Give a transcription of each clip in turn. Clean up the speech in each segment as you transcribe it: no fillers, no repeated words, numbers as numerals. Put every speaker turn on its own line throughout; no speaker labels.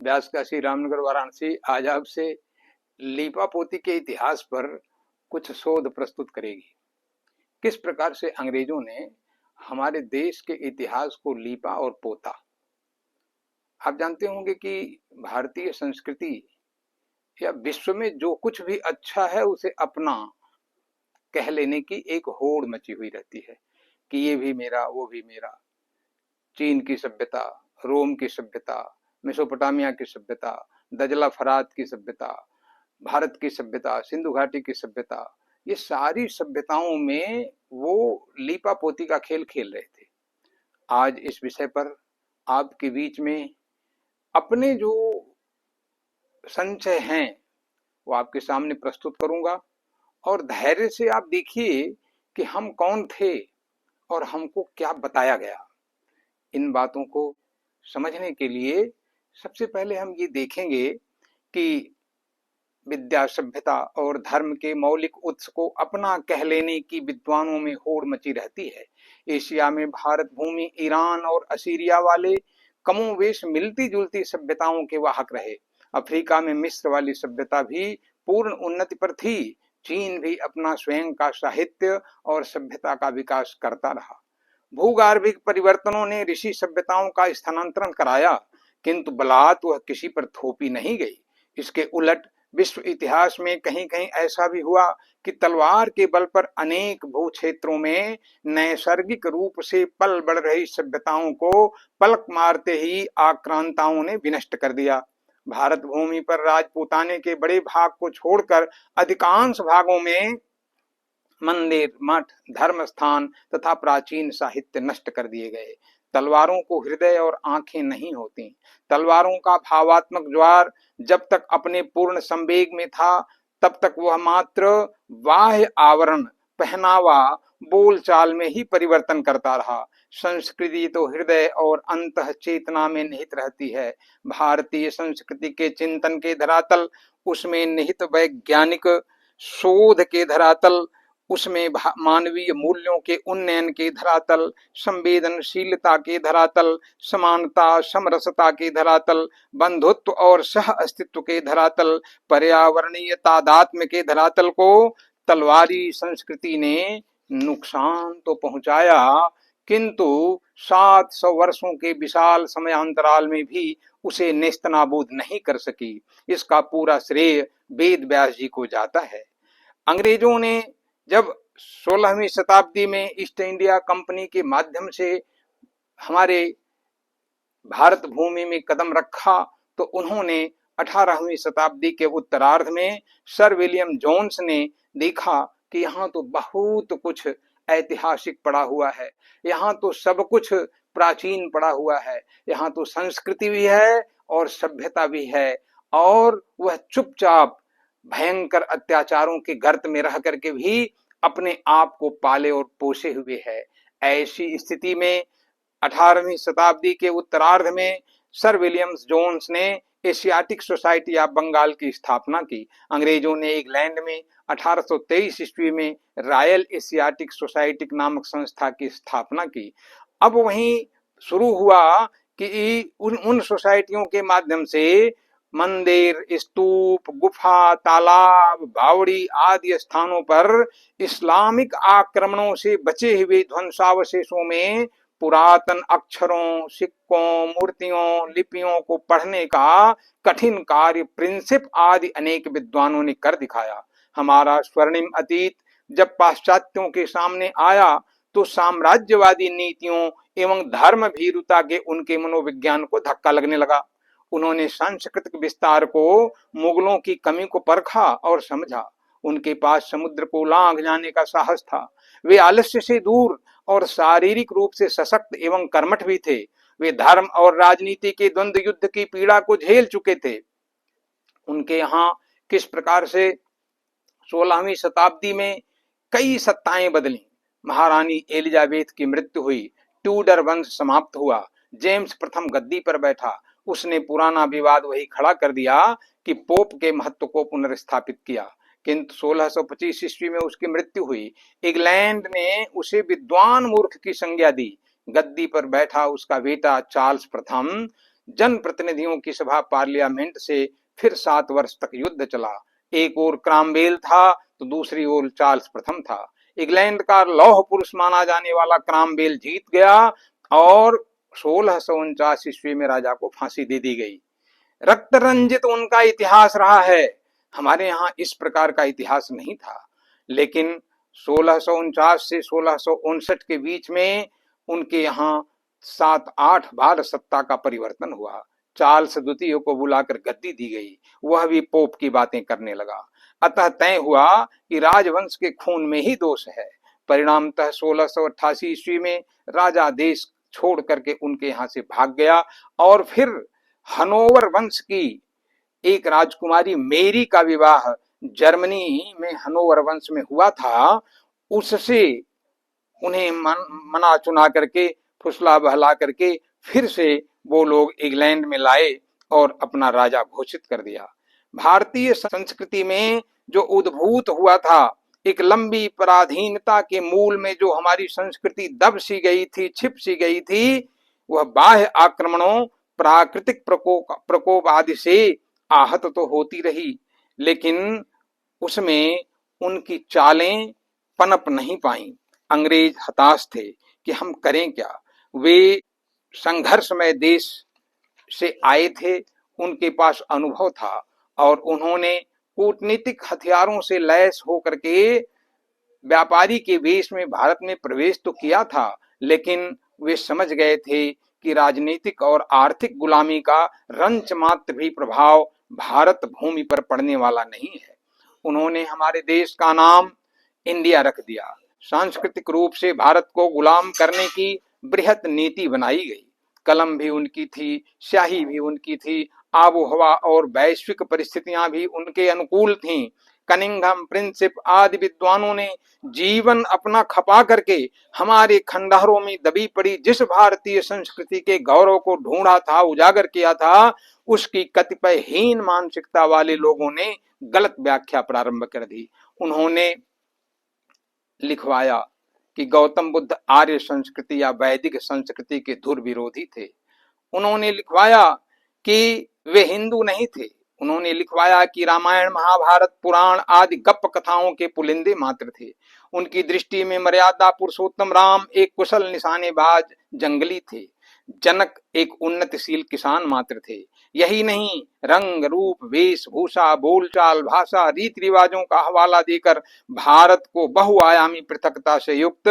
व्यास काशी रामनगर वाराणसी आज आपसे लीपा पोती के इतिहास पर कुछ शोध प्रस्तुत करेगी। किस प्रकार से अंग्रेजों ने हमारे देश के इतिहास को लीपा और पोता। आप जानते होंगे कि भारतीय संस्कृति या विश्व में जो कुछ भी अच्छा है उसे अपना कह लेने की एक होड़ मची हुई रहती है कि ये भी मेरा, वो भी मेरा। चीन की सभ्यता, रोम की सभ्यता, मेसोपोटामिया की सभ्यता, दजला फरात की सभ्यता, भारत की सभ्यता, सिंधु घाटी की सभ्यता, ये सारी सभ्यताओं में वो लीपा पोती का खेल खेल रहे थे। आज इस विषय पर आपके बीच में अपने जो संचय हैं वो आपके सामने प्रस्तुत करूंगा और धैर्य से आप देखिए कि हम कौन थे और हमको क्या बताया गया। इन बातों को समझने के लिए सबसे पहले हम ये देखेंगे कि विद्या, सभ्यता और धर्म के मौलिक उत्स को अपना कह लेने की विद्वानों में होड़ मची रहती है। एशिया में भारत भूमि, ईरान और असीरिया वाले कमोवेश मिलती जुलती सभ्यताओं के वाहक रहे। अफ्रीका में मिस्र वाली सभ्यता भी पूर्ण उन्नति पर थी। चीन भी अपना स्वयं का साहित्य और सभ्यता का विकास करता रहा। भूगार्भिक परिवर्तनों ने ऋषि सभ्यताओं का स्थानांतरण कराया, किंतु बलात् वह किसी पर थोपी नहीं गई। इसके उलट विश्व इतिहास में कहीं कहीं ऐसा भी हुआ कि तलवार के बल पर अनेक भू क्षेत्रों में नैसर्गिक रूप से पल बढ़ रही सभ्यताओं को पलक मारते ही आक्रांताओं ने विनष्ट कर दिया। भारत भूमि पर राजपूताने के बड़े भाग को छोड़कर अधिकांश भागों में मंदिर, मठ, धर्म स्थान तथा प्राचीन साहित्य नष्ट कर दिए गए। तलवारों को हृदय और आंखें नहीं होती। तलवारों का भावात्मक ज्वार जब तक अपने पूर्ण संवेग में था तब तक वह मात्र बाह्य आवरण, पहनावा, बोलचाल में ही परिवर्तन करता रहा। संस्कृति तो हृदय और अंतः चेतना में निहित रहती है। भारतीय संस्कृति के चिंतन के धरातल, उसमें निहित वैज्ञानिक शोध के धरातल, उसमें मानवीय मूल्यों के उन्नयन के धरातल, संवेदनशीलता के धरातल, समानता, समरसता के धरातल, बंधुत्व और सह अस्तित्व के धरातल, पर्यावरणीय तादात्म्य के धरातल को तलवारी संस्कृति ने नुकसान तो पहुंचाया, किंतु 700 वर्षों के विशाल समयांतराल में भी उसे नेस्तनाबूद नहीं कर सकी। इसका पूरा श्रेय वेद व्यास जी को जाता है। अंग्रेजों ने जब 16वीं शताब्दी में ईस्ट इंडिया कंपनी के माध्यम से हमारे भारत भूमि में कदम रखा तो उन्होंने 18वीं शताब्दी के उत्तरार्ध में सर विलियम जोन्स ने देखा कि यहाँ तो बहुत कुछ ऐतिहासिक पड़ा हुआ है, यहाँ तो सब कुछ प्राचीन पड़ा हुआ है, यहाँ तो संस्कृति भी है और सभ्यता भी है, और वह चुपचाप भयंकर अत्याचारों के गर्त में रह करके भी अपने आप को पाले और पोषे हुए है। ऐसी स्थिति में 18वीं शताब्दी के उत्तरार्ध में सर विलियम्स जोन्स ने एशियाटिक सोसाइटी ऑफ बंगाल की स्थापना की। अंग्रेजों ने इंग्लैंड में 1823 ईस्वी में रॉयल एशियाटिक सोसाइटी नामक संस्था की स्थापना की। अब वहीं शुरू हुआ कि उन सोसाइटियों के माध्यम से मंदिर, स्तूप, गुफा, तालाब, बावड़ी आदि स्थानों पर इस्लामिक आक्रमणों से बचे हुए ध्वंसावशेषों में पुरातन अक्षरों, सिक्कों, मूर्तियों, लिपियों को पढ़ने का कठिन कार्य प्रिंसिप आदि अनेक विद्वानों ने कर दिखाया। हमारा स्वर्णिम अतीत जब पाश्चात्यों के सामने आया तो साम्राज्यवादी नीतियों एवं धर्म भीरुता के उनके मनोविज्ञान को धक्का लगने लगा। उन्होंने सांस्कृतिक विस्तार को, मुगलों की कमी को परखा और समझा। उनके पास समुद्र को लांघ जाने का साहस था। वे आलस्य से दूर और शारीरिक रूप से सशक्त एवं कर्मठ भी थे। वे धर्म और राजनीति के द्वंद्व युद्ध की पीड़ा को झेल चुके थे। उनके यहाँ किस प्रकार से 16वीं शताब्दी में कई सत्ताएं बदली। महारानी एलिजाबेथ की मृत्यु हुई, ट्यूडर वंश समाप्त हुआ, जेम्स प्रथम गद्दी पर बैठा। उसने पुराना विवाद वही खड़ा कर दिया कि पोप के महत्व को पुनर्स्थापित किया, किंतु 1625 ईस्वी में उसकी मृत्यु हुई। इंग्लैंड ने उसे विद्वान मूर्ख की संज्ञा दी। गद्दी पर बैठा उसका बेटा चार्ल्स प्रथम जनप्रतिनिधियों की सभा पार्लियामेंट से फिर 7 वर्ष तक युद्ध चला। एक ओर क्रामवेल था तो दूसरी ओर चार्ल्स प्रथम था। इंग्लैंड का लौह पुरुष माना जाने वाला क्रामवेल जीत गया और 1649 ईस्वी में राजा को फांसी दे दी गई। रक्त रंजित उनका इतिहास रहा है। हमारे यहाँ इस प्रकार का इतिहास नहीं था, लेकिन 1649 से 1659 के बीच में उनके यहाँ 7-8 बार सत्ता का परिवर्तन हुआ। चार्ल्स द्वितीय को बुलाकर गद्दी दी गई, वह भी पोप की बातें करने लगा। अतः तय हुआ कि राजवंश के खून में ही दोष है। परिणामतः 1688 ईस्वी में राजा देश छोड़ करके उनके यहाँ से भाग गया और फिर हनोवर वंश की एक राजकुमारी मेरी का विवाह जर्मनी में हनोवर वंश में हुआ था। उससे उन्हें मना चुना करके, फुसला बहला करके फिर से वो लोग इंग्लैंड में लाए और अपना राजा घोषित कर दिया। भारतीय संस्कृति में जो उद्भूत हुआ था, एक लंबी पराधीनता के मूल में जो हमारी संस्कृति दब सी गई थी, छिप सी गई थी, वह बाह्य आक्रमणों, प्राकृतिक प्रकोप आदि से आहत तो होती रही, लेकिन उसमें उनकी चालें पनप नहीं पाई। अंग्रेज हताश थे कि हम करें क्या। वे संघर्षमय देश से आए थे, उनके पास अनुभव था और उन्होंने कूटनीतिक हथियारों से लैस होकर के व्यापारी के वेश में भारत में प्रवेश तो किया था, लेकिन वे समझ गए थे कि राजनीतिक और आर्थिक गुलामी का रंच मात्र भी प्रभाव भारत भूमि पर पड़ने वाला नहीं है। उन्होंने हमारे देश का नाम इंडिया रख दिया। सांस्कृतिक रूप से भारत को गुलाम करने की बृहत नीति बनाई गई। कलम भी उनकी थी, स्याही भी उनकी थी, आबोहवा और वैश्विक परिस्थितियां भी उनके अनुकूल थीं। कनिंघम, प्रिंसिप आदि विद्वानों ने जीवन अपना खपा करके हमारे खंडहरों में दबी पड़ी जिस भारतीय संस्कृति के गौरव को ढूंढा था, उजागर किया था, उसकी कतिपयहीन मानसिकता वाले लोगों ने गलत व्याख्या प्रारंभ कर दी। उन्होंने लिखवाया कि गौतम बुद्ध आर्य संस्कृति या वैदिक संस्कृति के धुर विरोधी थे। उन्होंने लिखवाया कि वे हिंदू नहीं थे। उन्होंने लिखवाया कि रामायण, महाभारत, पुराण आदि गप कथाओं के पुलिंदे मात्र थे। उनकी दृष्टि में मर्यादा पुरुषोत्तम राम एक कुशल निशानेबाज जंगली थे। जनक एक उन्नतिशील किसान मात्र थे। यही नहीं, रंग रूप, वेशभूषा, बोलचाल, भाषा, रीति रिवाजों का हवाला देकर भारत को बहुआयामी पृथकता से युक्त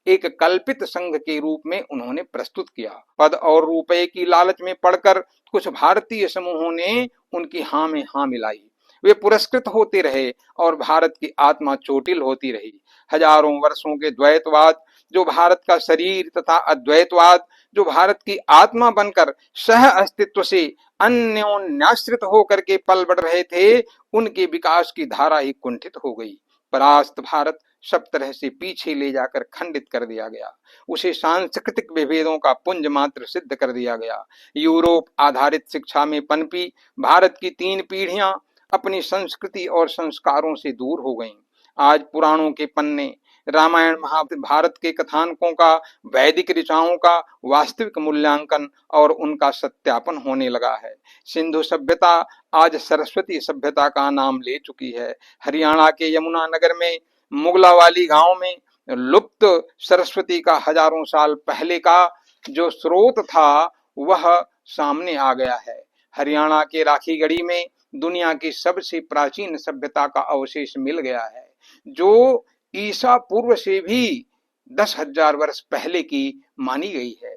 एक कल्पित संघ के रूप में उन्होंने प्रस्तुत किया। पद और रुपए की लालच में पड़कर कुछ भारतीय समूहों ने उनकी हाँ में हाँ मिलाई। वे पुरस्कृत होते रहे और भारत की आत्मा चोटिल होती रही। हजारों वर्षों के द्वैतवाद जो भारत का शरीर तथा अद्वैतवाद जो भारत की आत्मा बनकर सह अस्तित्व से अन्योन्याश्रित होकर के पल बढ़ रहे थे, उनके विकास की धारा ही कुंठित हो गई। परास्त भारत सब तरह से पीछे ले जाकर खंडित कर दिया गया। उसे सांस्कृतिक विभेदों का पुंज मात्र सिद्ध कर दिया गया। यूरोप आधारित शिक्षा में पनपी भारत की 3 पीढ़ियां अपनी संस्कृति और संस्कारों से दूर हो गईं। आज पुराणों के पन्ने, रामायण महाभारत के कथानकों का, वैदिक ऋचाओं का वास्तविक मूल्यांकन और उनका सत्यापन होने लगा है। सिंधु सभ्यता आज सरस्वती सभ्यता का नाम ले चुकी है। हरियाणा के यमुना नगर में मुगलावाली गांव में लुप्त सरस्वती का हजारों साल पहले का जो स्रोत था वह सामने आ गया है। हरियाणा के राखीगढ़ी में दुनिया की सबसे प्राचीन सभ्यता का अवशेष मिल गया है, जो ईसा पूर्व से भी 10,000 वर्ष पहले की मानी गई है।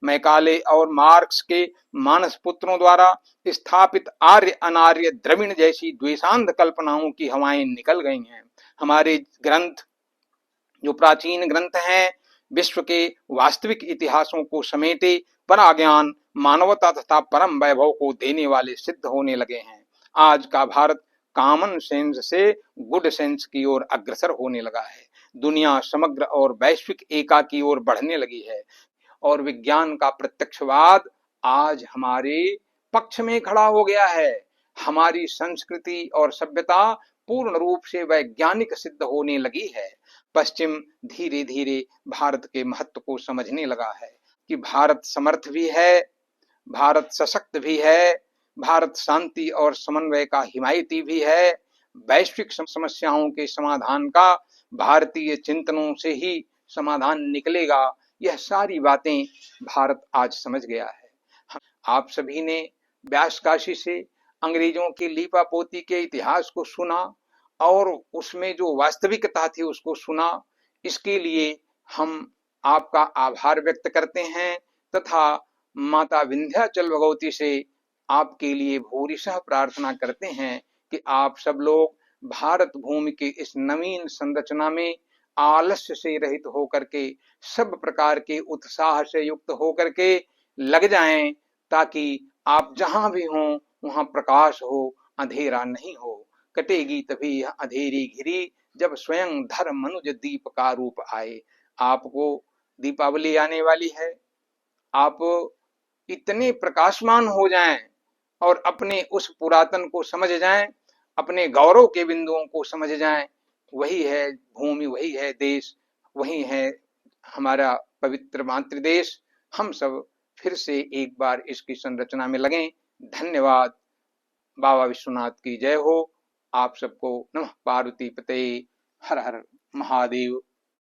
मैकाले और मार्क्स के मानस पुत्रों द्वारा स्थापित आर्य अनार्य द्रविड़ जैसी द्वेषांध कल्पनाओं की हवाएं निकल गई हैं। हमारे ग्रंथ जो प्राचीन ग्रंथ हैं, विश्व के वास्तविक इतिहासों को समेटे पराज्ञान, मानवता तथा परम वैभव को देने वाले सिद्ध होने लगे हैं। आज का भारत कॉमन सेंस से गुड सेंस की ओर अग्रसर होने लगा है। दुनिया समग्र और वैश्विक एका की ओर बढ़ने लगी है और विज्ञान का प्रत्यक्षवाद आज हमारे पक्ष में खड़ा हो गया है। हमारी संस्कृति और सभ्यता पूर्ण रूप से वैज्ञानिक सिद्ध होने लगी है। पश्चिम धीरे धीरे भारत के महत्व को समझने लगा है कि भारत समर्थ भी है भारत सशक्त भी है, भारत शांति और समन्वय का हिमायती भी है, वैश्विक समस्याओं के समाधान का भारतीय चिंतनों से ही समाधान निकलेगा। यह सारी बातें भारत आज समझ गया है। आप सभी ने व्यासकाशी से अंग्रेजों की लीपापोती के इतिहास को सुना और उसमें जो वास्तविकता थी उसको सुना। इसके लिए हम आपका आभार व्यक्त करते हैं तथा माता विंध्याचल भगवती से आपके लिए भूरिशः प्रार्थना करते हैं कि आप सब लोग भारत भूमि के इस नवीन संरचना में आलस्य से रहित होकर के सब प्रकार के उत्साह से युक्त होकर के लग जाएं, ताकि आप जहां भी हों वहां प्रकाश हो, अंधेरा नहीं हो। कटेगी तभी यह अंधेरी घिरी, जब स्वयं धर्म मनुज दीप का रूप आए। आपको दीपावली आने वाली है, आप इतने प्रकाशमान हो जाएं और अपने उस पुरातन को समझ जाएं, अपने गौरव के बिंदुओं को समझ जाएं। वही है भूमि, वही है देश, वही है हमारा पवित्र मातृदेश। हम सब फिर से एक बार इसकी संरचना में लगें। धन्यवाद। बाबा विश्वनाथ की जय हो। आप सबको नमः पार्वती पते। हर हर महादेव।